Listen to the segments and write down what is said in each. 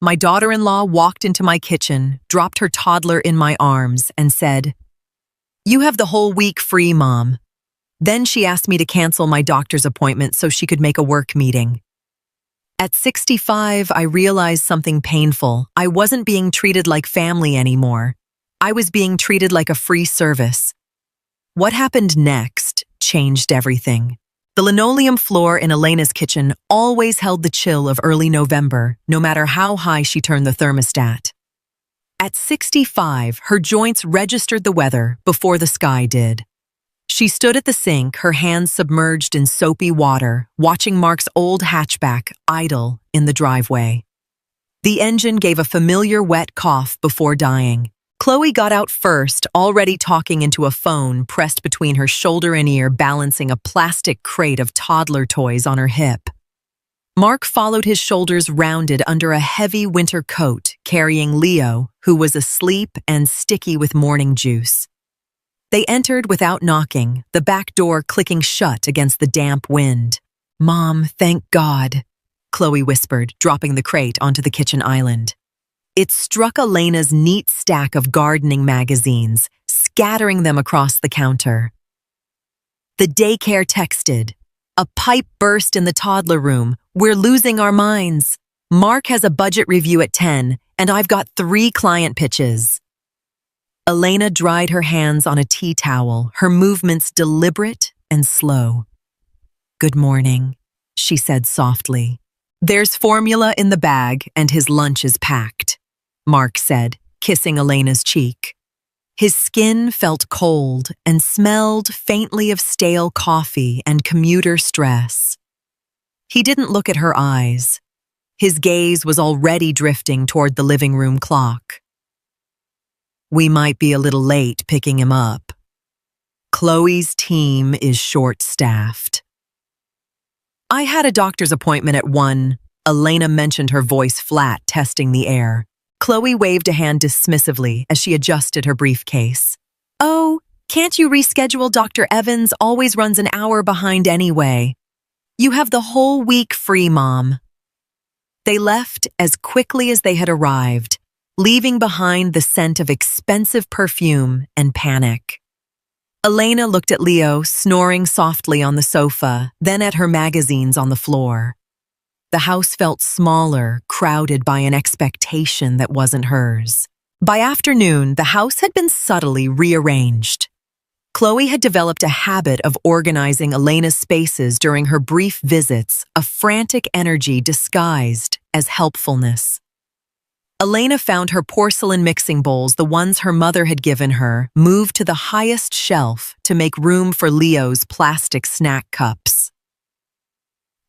My daughter-in-law walked into my kitchen, dropped her toddler in my arms, and said, "You have the whole week free, Mom." Then she asked me to cancel my doctor's appointment so she could make a work meeting. At 65, I realized something painful. I wasn't being treated like family anymore. I was being treated like a free service. What happened next changed everything. The linoleum floor in Elena's kitchen always held the chill of early November, no matter how high she turned the thermostat. At 65, her joints registered the weather before the sky did. She stood at the sink, her hands submerged in soapy water, watching Mark's old hatchback idle in the driveway. The engine gave a familiar wet cough before dying. Chloe got out first, already talking into a phone pressed between her shoulder and ear, balancing a plastic crate of toddler toys on her hip. Mark followed, his shoulders rounded under a heavy winter coat, carrying Leo, who was asleep and sticky with morning juice. They entered without knocking, the back door clicking shut against the damp wind. "Mom, thank God," Chloe whispered, dropping the crate onto the kitchen island. It struck Elena's neat stack of gardening magazines, scattering them across the counter. The daycare texted. "A pipe burst in the toddler room. We're losing our minds. Mark has a budget review at 10, and I've got 3 client pitches." Elena dried her hands on a tea towel, her movements deliberate and slow. "Good morning," she said softly. "There's formula in the bag, and his lunch is packed," Mark said, kissing Elena's cheek. His skin felt cold and smelled faintly of stale coffee and commuter stress. He didn't look at her eyes. His gaze was already drifting toward the living room clock. "We might be a little late picking him up. Chloe's team is short-staffed." "I had a doctor's appointment at 1, Elena mentioned, her voice flat, testing the air. Chloe waved a hand dismissively as she adjusted her briefcase. "Oh, can't you reschedule? Dr. Evans always runs an hour behind anyway. You have the whole week free, Mom." They left as quickly as they had arrived, leaving behind the scent of expensive perfume and panic. Elena looked at Leo snoring softly on the sofa, then at her magazines on the floor. The house felt smaller, crowded by an expectation that wasn't hers. By afternoon, the house had been subtly rearranged. Chloe had developed a habit of organizing Elena's spaces during her brief visits, a frantic energy disguised as helpfulness. Elena found her porcelain mixing bowls, the ones her mother had given her, moved to the highest shelf to make room for Leo's plastic snack cups.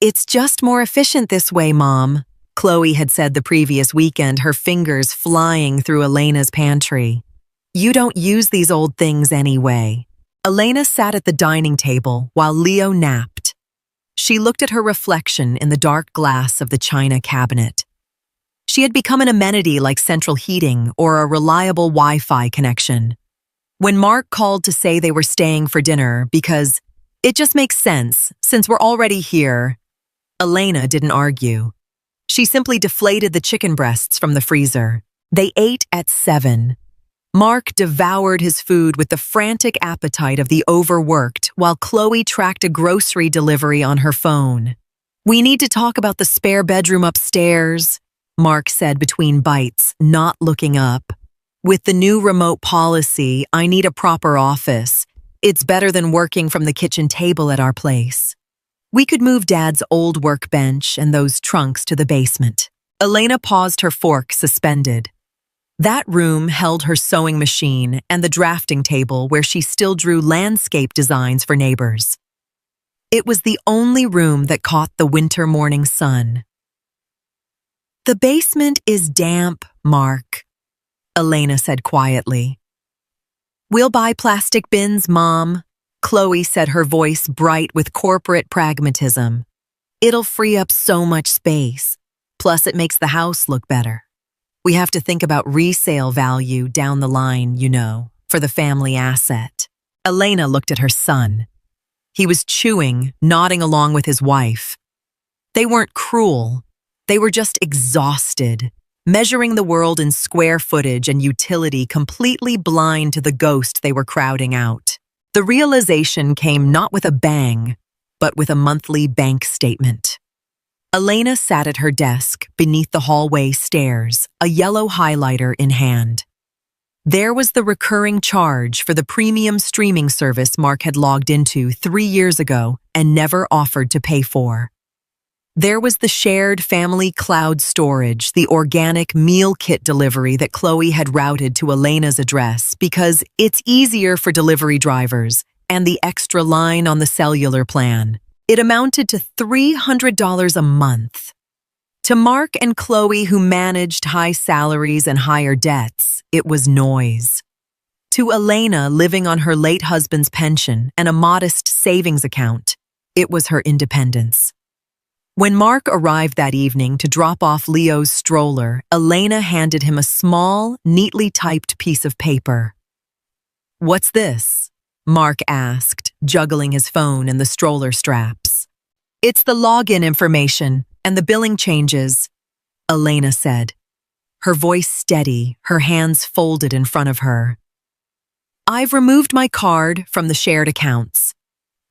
"It's just more efficient this way, Mom," Chloe had said the previous weekend, her fingers flying through Elena's pantry. "You don't use these old things anyway." Elena sat at the dining table while Leo napped. She looked at her reflection in the dark glass of the china cabinet. She had become an amenity like central heating or a reliable Wi-Fi connection. When Mark called to say they were staying for dinner because it just makes sense since we're already here, Elena didn't argue. She simply deflated the chicken breasts from the freezer. They ate at 7. Mark devoured his food with the frantic appetite of the overworked, while Chloe tracked a grocery delivery on her phone. "We need to talk about the spare bedroom upstairs," Mark said between bites, not looking up. "With the new remote policy, I need a proper office. It's better than working from the kitchen table at our place. We could move Dad's old workbench and those trunks to the basement." Elena paused, her fork suspended. That room held her sewing machine and the drafting table where she still drew landscape designs for neighbors. It was the only room that caught the winter morning sun. "The basement is damp, Mark," Elena said quietly. "We'll buy plastic bins, Mom," Chloe said, her voice bright with corporate pragmatism. "It'll free up so much space. Plus, it makes the house look better. We have to think about resale value down the line, for the family asset." Elena looked at her son. He was chewing, nodding along with his wife. They weren't cruel. They were just exhausted, measuring the world in square footage and utility, completely blind to the ghost they were crowding out. The realization came not with a bang, but with a monthly bank statement. Elena sat at her desk beneath the hallway stairs, a yellow highlighter in hand. There was the recurring charge for the premium streaming service Mark had logged into 3 years ago and never offered to pay for. There was the shared family cloud storage, the organic meal kit delivery that Chloe had routed to Elena's address because it's easier for delivery drivers, and the extra line on the cellular plan. It amounted to $300 a month. To Mark and Chloe, who managed high salaries and higher debts, it was noise. To Elena, living on her late husband's pension and a modest savings account, it was her independence. When Mark arrived that evening to drop off Leo's stroller, Elena handed him a small, neatly typed piece of paper. "What's this?" Mark asked, juggling his phone and the stroller straps. "It's the login information and the billing changes," Elena said, her voice steady, her hands folded in front of her. "I've removed my card from the shared accounts.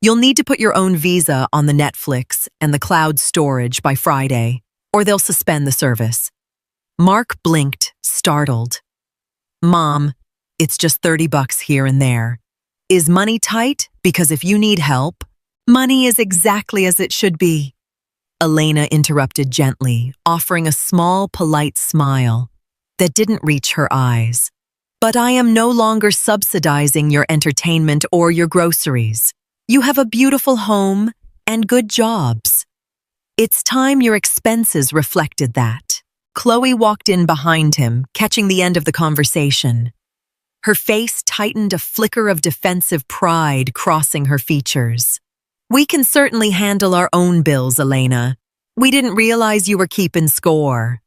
You'll need to put your own Visa on the Netflix and the cloud storage by Friday, or they'll suspend the service." Mark blinked, startled. "Mom, it's just $30 here and there. Is money tight? Because if you need help, money is exactly as it should be." Elena interrupted gently, offering a small, polite smile that didn't reach her eyes. "But I am no longer subsidizing your entertainment or your groceries. You have a beautiful home and good jobs. It's time your expenses reflected that." Chloe walked in behind him, catching the end of the conversation. Her face tightened, a flicker of defensive pride crossing her features. "We can certainly handle our own bills, Elena. We didn't realize you were keeping score."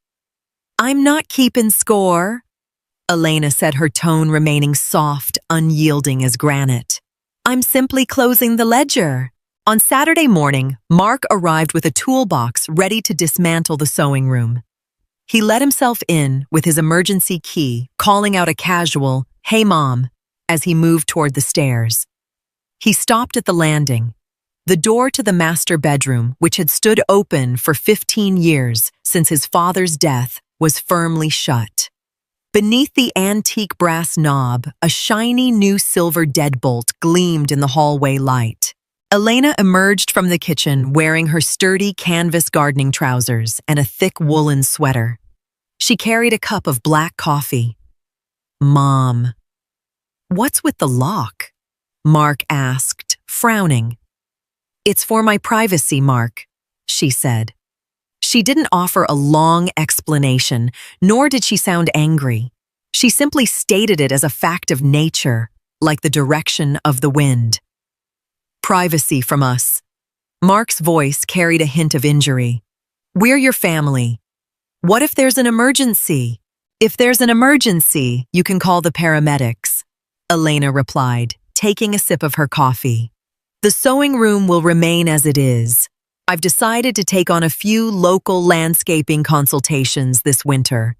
"I'm not keeping score," Elena said, her tone remaining soft, unyielding as granite. "I'm simply closing the ledger." On Saturday morning, Mark arrived with a toolbox ready to dismantle the sewing room. He let himself in with his emergency key, calling out a casual, "Hey, Mom," as he moved toward the stairs. He stopped at the landing. The door to the master bedroom, which had stood open for 15 years since his father's death, was firmly shut. Beneath the antique brass knob, a shiny new silver deadbolt gleamed in the hallway light. Elena emerged from the kitchen wearing her sturdy canvas gardening trousers and a thick woolen sweater. She carried a cup of black coffee. "Mom, what's with the lock?" Mark asked, frowning. "It's for my privacy, Mark," she said. She didn't offer a long explanation, nor did she sound angry. She simply stated it as a fact of nature, like the direction of the wind. "Privacy from us." Mark's voice carried a hint of injury. "We're your family. What if there's an emergency?" "If there's an emergency, you can call the paramedics," Elena replied, taking a sip of her coffee. "The sewing room will remain as it is. I've decided to take on a few local landscaping consultations this winter.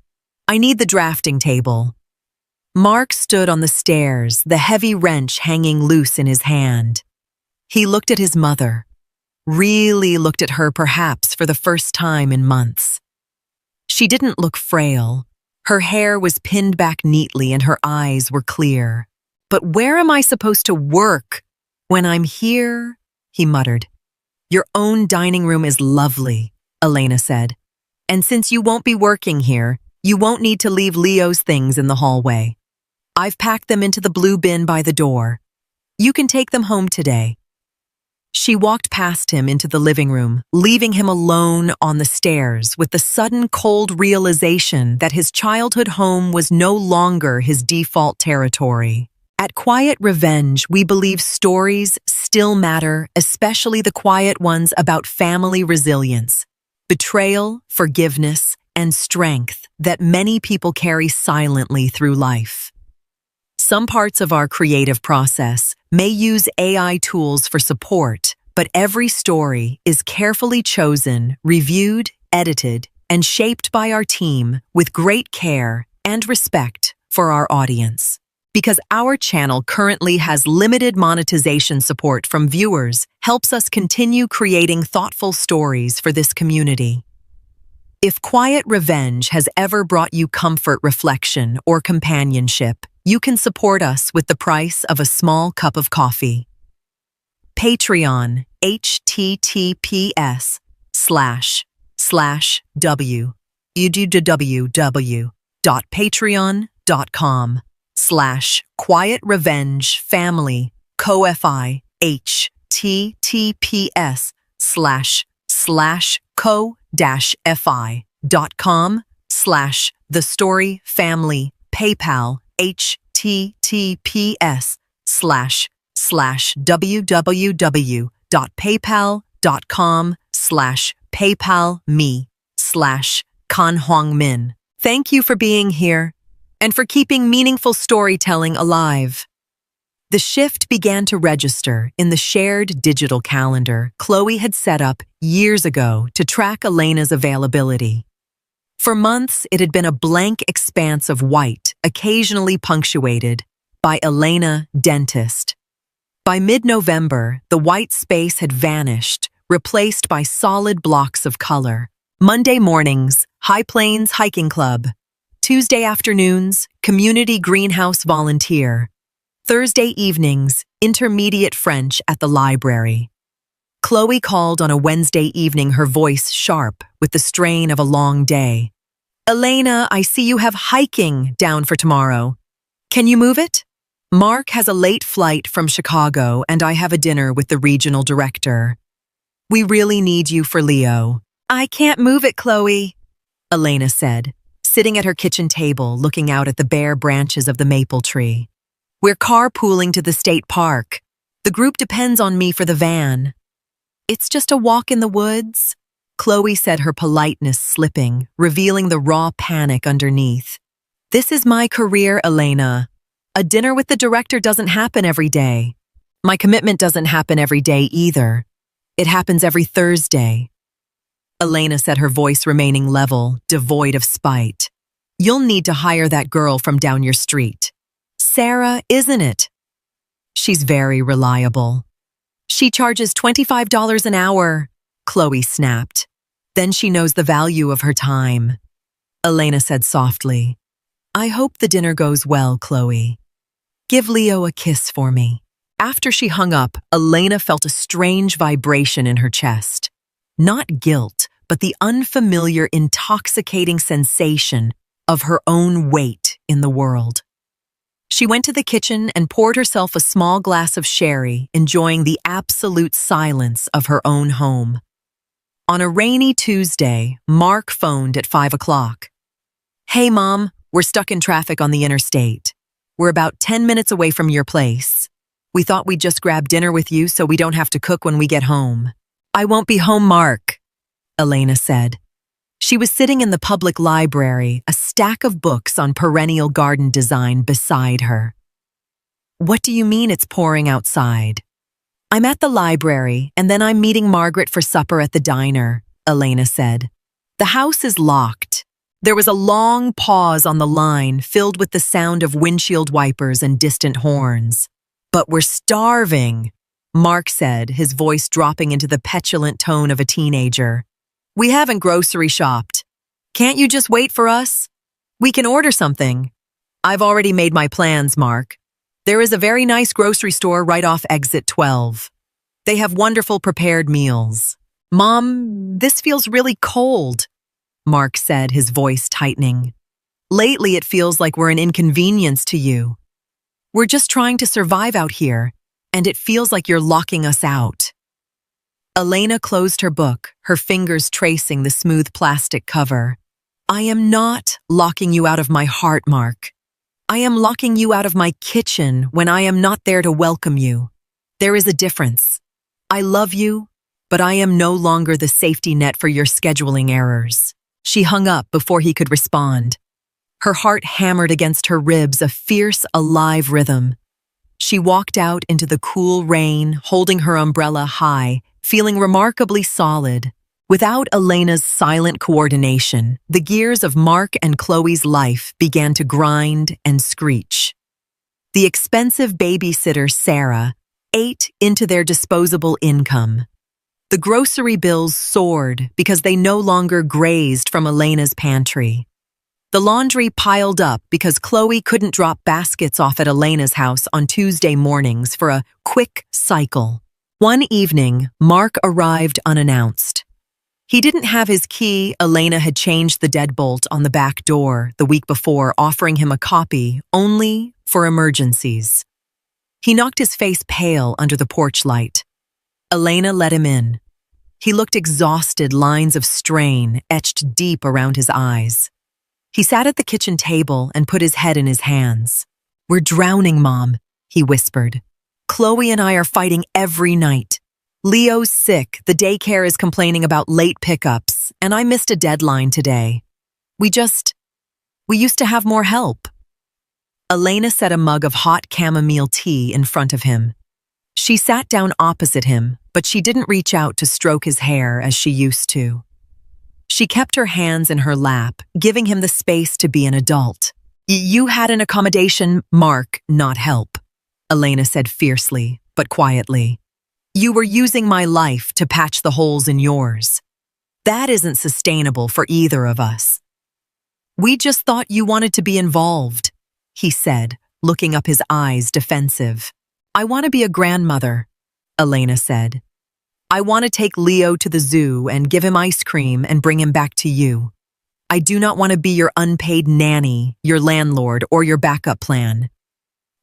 I need the drafting table." Mark stood on the stairs, the heavy wrench hanging loose in his hand. He looked at his mother, really looked at her perhaps for the first time in months. She didn't look frail. Her hair was pinned back neatly and her eyes were clear. "But where am I supposed to work when I'm here?" he muttered. "Your own dining room is lovely," Elena said. "And since you won't be working here, you won't need to leave Leo's things in the hallway. I've packed them into the blue bin by the door. You can take them home today." She walked past him into the living room, leaving him alone on the stairs with the sudden cold realization that his childhood home was no longer his default territory. At Quiet Revenge, we believe stories still matter, especially the quiet ones about family resilience, betrayal, forgiveness, and strength that many people carry silently through life. Some parts of our creative process may use AI tools for support, but every story is carefully chosen, reviewed, edited, and shaped by our team with great care and respect for our audience. Because our channel currently has limited monetization support from viewers, helps us continue creating thoughtful stories for this community. If Quiet Revenge has ever brought you comfort, reflection, or companionship, you can support us with the price of a small cup of coffee. Patreon, https://www.patreon.com/Quiet Revenge Family co-fi https://co-fi.com/The Story Family PayPal https://www.paypal.com/PayPalMe/Kan Thank you for being here and for keeping meaningful storytelling alive. The shift began to register in the shared digital calendar Chloe had set up years ago to track Elena's availability. For months, it had been a blank expanse of white, occasionally punctuated by Elena, dentist. By mid-November, the white space had vanished, replaced by solid blocks of color. Monday mornings, High Plains Hiking Club. Tuesday afternoons, Community Greenhouse Volunteer. Thursday evenings, Intermediate French at the library. Chloe called on a Wednesday evening, her voice sharp with the strain of a long day. Elena, I see you have hiking down for tomorrow. Can you move it? Mark has a late flight from Chicago and I have a dinner with the regional director. We really need you for Leo. I can't move it, Chloe, Elena said, sitting at her kitchen table looking out at the bare branches of the maple tree. We're carpooling to the state park. The group depends on me for the van. It's just a walk in the woods, Chloe said, her politeness slipping, revealing the raw panic underneath. This is my career, Elena. A dinner with the director doesn't happen every day. My commitment doesn't happen every day either. It happens every Thursday. Elena said, her voice remaining level, devoid of spite. You'll need to hire that girl from down your street. Sarah, isn't it? She's very reliable. She charges $25 an hour, Chloe snapped. Then she knows the value of her time. Elena said softly, I hope the dinner goes well, Chloe. Give Leo a kiss for me. After she hung up, Elena felt a strange vibration in her chest. Not guilt, but the unfamiliar, intoxicating sensation of her own weight in the world. She went to the kitchen and poured herself a small glass of sherry, enjoying the absolute silence of her own home. On a rainy Tuesday, Mark phoned at 5 o'clock. Hey, Mom, we're stuck in traffic on the interstate. We're about 10 minutes away from your place. We thought we'd just grab dinner with you so we don't have to cook when we get home. I won't be home, Mark, Elena said. She was sitting in the public library, a stack of books on perennial garden design beside her. What do you mean it's pouring outside? I'm at the library, and then I'm meeting Margaret for supper at the diner, Elena said. The house is locked. There was a long pause on the line, filled with the sound of windshield wipers and distant horns. But we're starving, Mark said, his voice dropping into the petulant tone of a teenager. We haven't grocery shopped. Can't you just wait for us? We can order something. I've already made my plans, Mark. There is a very nice grocery store right off exit 12. They have wonderful prepared meals. Mom, this feels really cold, Mark said, his voice tightening. Lately, it feels like we're an inconvenience to you. We're just trying to survive out here, and it feels like you're locking us out. Elena closed her book, her fingers tracing the smooth plastic cover. I am not locking you out of my heart, Mark. I am locking you out of my kitchen when I am not there to welcome you. There is a difference. I love you, but I am no longer the safety net for your scheduling errors. She hung up before he could respond. Her heart hammered against her ribs, a fierce, alive rhythm. She walked out into the cool rain, holding her umbrella high, feeling remarkably solid, Without Elena's silent coordination, the gears of Mark and Chloe's life began to grind and screech. The expensive babysitter, Sarah, ate into their disposable income. The grocery bills soared because they no longer grazed from Elena's pantry. The laundry piled up because Chloe couldn't drop baskets off at Elena's house on Tuesday mornings for a quick cycle. One evening, Mark arrived unannounced. He didn't have his key. Elena had changed the deadbolt on the back door the week before, offering him a copy only for emergencies. He knocked his face pale under the porch light. Elena let him in. He looked exhausted, lines of strain etched deep around his eyes. He sat at the kitchen table and put his head in his hands. "We're drowning, Mom," he whispered. "Chloe and I are fighting every night. Leo's sick, the daycare is complaining about late pickups, and I missed a deadline today. We used to have more help." Elena set a mug of hot chamomile tea in front of him. She sat down opposite him, but she didn't reach out to stroke his hair as she used to. She kept her hands in her lap, giving him the space to be an adult. "You had an accommodation, Mark, not help," Elena said fiercely, but quietly. "You were using my life to patch the holes in yours. That isn't sustainable for either of us." "We just thought you wanted to be involved," he said, looking up his eyes defensive. "I want to be a grandmother," Elena said. "I want to take Leo to the zoo and give him ice cream and bring him back to you. I do not want to be your unpaid nanny, your landlord, or your backup plan.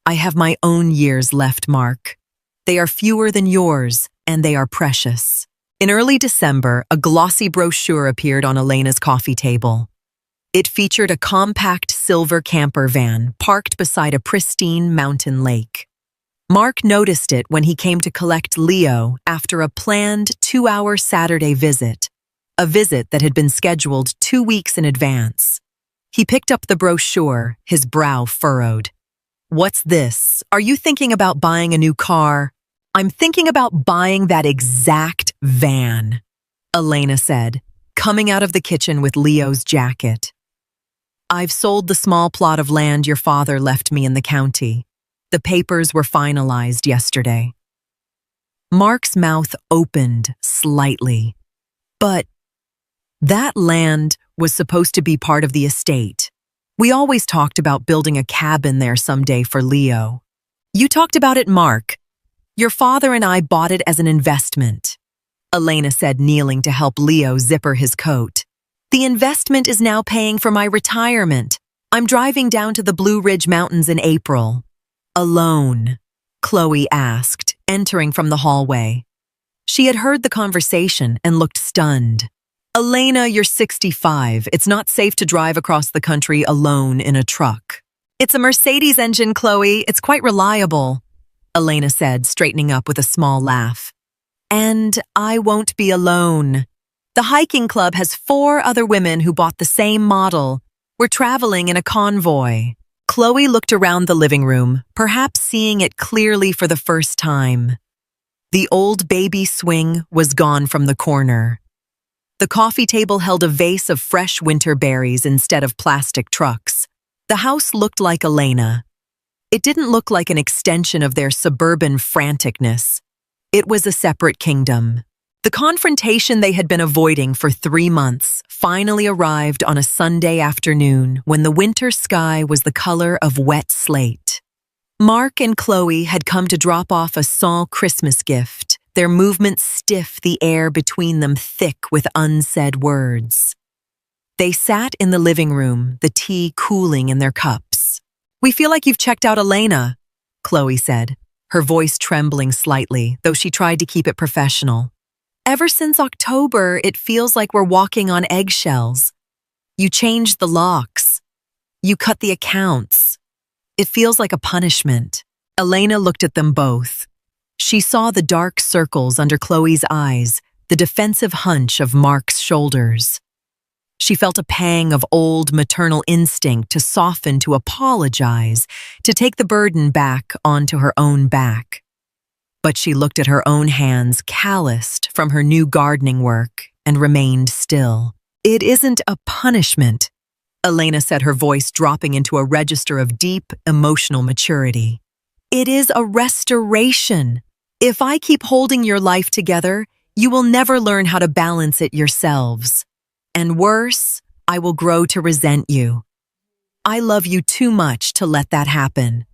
I have my own years left, Mark. They are fewer than yours, and they are precious." In early December, a glossy brochure appeared on Elena's coffee table. It featured a compact silver camper van parked beside a pristine mountain lake. Mark noticed it when he came to collect Leo after a planned 2-hour Saturday visit, a visit that had been scheduled 2 weeks in advance. He picked up the brochure, his brow furrowed. "What's this? Are you thinking about buying a new car?" "I'm thinking about buying that exact van," Elena said, coming out of the kitchen with Leo's jacket. "I've sold the small plot of land your father left me in the county. The papers were finalized yesterday." Mark's mouth opened slightly. "But that land was supposed to be part of the estate. We always talked about building a cabin there someday for Leo." "You talked about it, Mark. Your father and I bought it as an investment," Elena said, kneeling to help Leo zipper his coat. "The investment is now paying for my retirement. I'm driving down to the Blue Ridge Mountains in April." "Alone?" Chloe asked, entering from the hallway. She had heard the conversation and looked stunned. "Elena, you're 65. It's not safe to drive across the country alone in a truck." "It's a Mercedes engine, Chloe. It's quite reliable," Elena said, straightening up with a small laugh. "And I won't be alone. The hiking club has 4 other women who bought the same model. We're traveling in a convoy." Chloe looked around the living room, perhaps seeing it clearly for the first time. The old baby swing was gone from the corner. The coffee table held a vase of fresh winter berries instead of plastic trucks. The house looked like Elena. It didn't look like an extension of their suburban franticness. It was a separate kingdom. The confrontation they had been avoiding for 3 months finally arrived on a Sunday afternoon when the winter sky was the color of wet slate. Mark and Chloe had come to drop off a small Christmas gift, their movements stiff, the air between them thick with unsaid words. They sat in the living room, the tea cooling in their cups. "We feel like you've checked out Elena," Chloe said, her voice trembling slightly, though she tried to keep it professional. "Ever since October, it feels like we're walking on eggshells. You changed the locks. You cut the accounts. It feels like a punishment." Elena looked at them both. She saw the dark circles under Chloe's eyes, the defensive hunch of Mark's shoulders. She felt a pang of old maternal instinct to soften, to apologize, to take the burden back onto her own back. But she looked at her own hands, calloused from her new gardening work, and remained still. It isn't a punishment, Elena said, her voice dropping into a register of deep emotional maturity. It is a restoration. If I keep holding your life together, you will never learn how to balance it yourselves. And worse, I will grow to resent you. I love you too much to let that happen.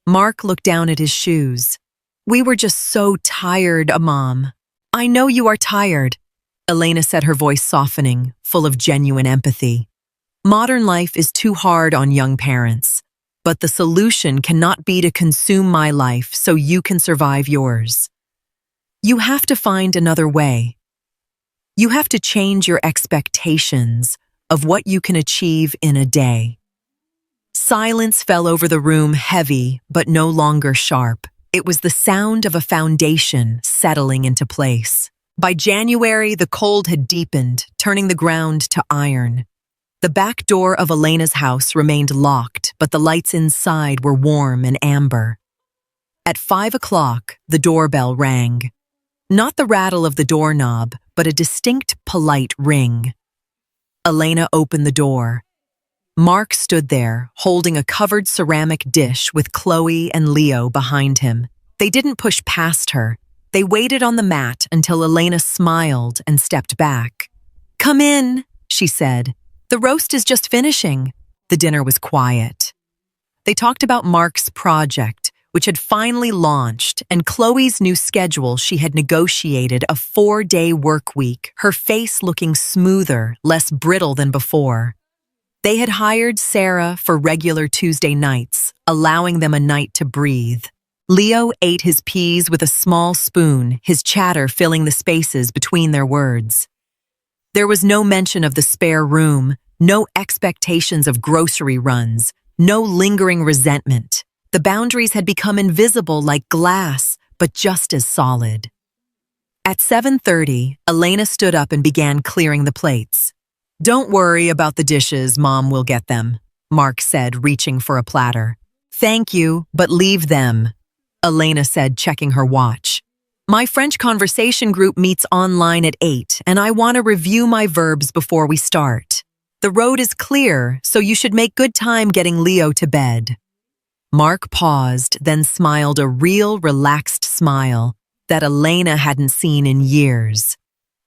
Mark looked down at his shoes. We were just so tired, Mom. I know you are tired, Elena said, her voice softening, full of genuine empathy. Modern life is too hard on young parents, but the solution cannot be to consume my life so you can survive yours. You have to find another way. You have to change your expectations of what you can achieve in a day. Silence fell over the room, heavy but no longer sharp. It was the sound of a foundation settling into place. By January, the cold had deepened, turning the ground to iron. The back door of Elena's house remained locked, but the lights inside were warm and amber. At 5 o'clock, the doorbell rang. Not the rattle of the doorknob, but a distinct, polite ring. Elena opened the door. Mark stood there, holding a covered ceramic dish with Chloe and Leo behind him. They didn't push past her. They waited on the mat until Elena smiled and stepped back. "Come in," she said. "The roast is just finishing." The dinner was quiet. They talked about Mark's project, which had finally launched, and Chloe's new schedule. She had negotiated a 4-day work week, her face looking smoother, less brittle than before. They had hired Sarah for regular Tuesday nights, allowing them a night to breathe. Leo ate his peas with a small spoon, his chatter filling the spaces between their words. There was no mention of the spare room, no expectations of grocery runs, no lingering resentment. The boundaries had become invisible like glass, but just as solid. At 7:30, Elena stood up and began clearing the plates. "Don't worry about the dishes, Mom will get them," Mark said, reaching for a platter. "Thank you, but leave them," Elena said, checking her watch. "My French conversation group meets online at 8, and I want to review my verbs before we start. The road is clear, so you should make good time getting Leo to bed." Mark paused, then smiled a real, relaxed smile that Elena hadn't seen in years.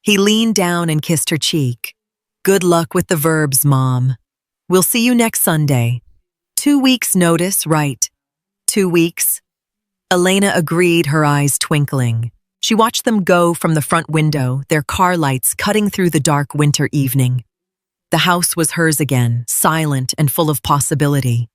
He leaned down and kissed her cheek. "Good luck with the verbs, Mom. We'll see you next Sunday. 2 weeks' notice, right?" 2 weeks. Elena agreed, her eyes twinkling. She watched them go from the front window, their car lights cutting through the dark winter evening. The house was hers again, silent and full of possibility.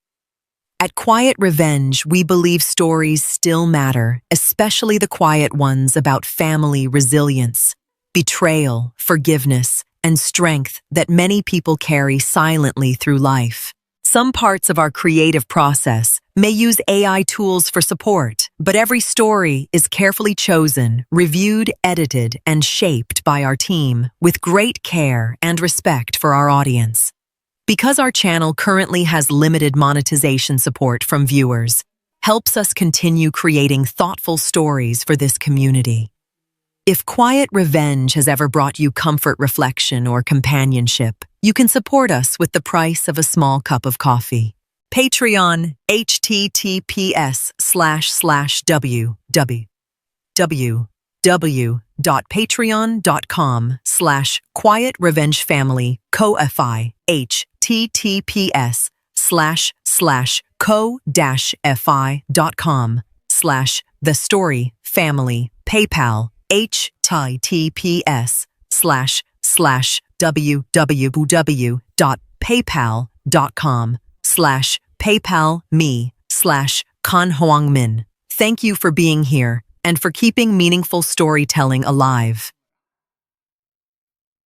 At Quiet Revenge, we believe stories still matter, especially the quiet ones about family resilience, betrayal, forgiveness, and strength that many people carry silently through life. Some parts of our creative process may use AI tools for support, but every story is carefully chosen, reviewed, edited, and shaped by our team with great care and respect for our audience. Because our channel currently has limited monetization support from viewers, helps us continue creating thoughtful stories for this community. If Quiet Revenge has ever brought you comfort, reflection, or companionship, you can support us with the price of a small cup of coffee. Patreon, https://www.patreon.com/quietRevengeFamily, https://co-fi.com/thestoryfamily, PayPal, https://www.paypal.com/paypalme/Kan Huang Min. Thank you for being here and for keeping meaningful storytelling alive.